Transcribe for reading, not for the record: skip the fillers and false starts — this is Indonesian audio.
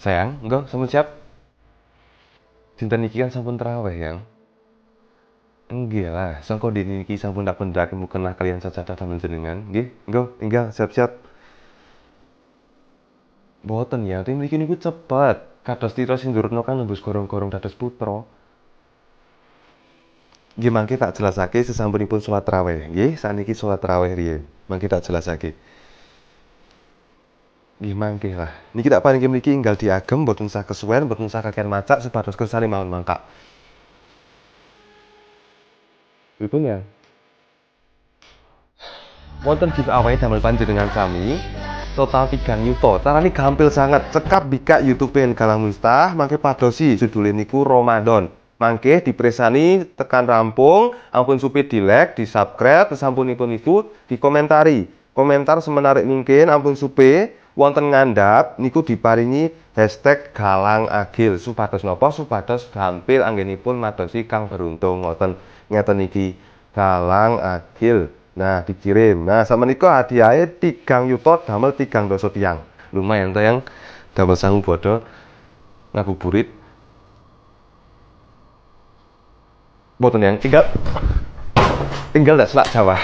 Sayang, engko sampun siap? Dinten niki kan sampun traweh, Yang. Enggak lah, sangko dene niki sampun tak pendhake mukenah kalian sajadah damel jenengan. Nggih, engko tinggal siap-siap. Mboten ya, tim mriki niku cepet. Kados tira sing ndurutno kan nembus gorong-gorong dados putra. Nggih mangke tak jelasake sesampunipun salat raweh. Nggih, sakniki salat raweh riyen. Mangke tak jelasake. Nggih mangke lah. Niki tak paringi mriki enggal diagem mboten usah kesuwen, mboten usah kakean macak supados kersane mawon mangkak. Pripun ya? Wonten giveaway damel panjenengan sami total 3 yuto. Carane gampil sangat. Cekap bikak YouTube Galang Mustah, mangke padosi judule niku Ramadan. Mangke dipresani tekan rampung, ampun supi di like, di subscribe, sasampunipun iku dikomentari. Komentar semenarik mungkin, ampun supi wonten ngandhap niku diparingi hashtag Galang Agil supados napa supados gampil anggenipun madosi kang beruntung ngoten ngeten iki Galang Agil. Nah, dikirim. Nah, samenika hadiahe 3 yuto damel 3 doso tiyang. Lumayan to yang damel sangu bodho ngabuburit. Mboten yang tinggal tinggal dak selak Jawa.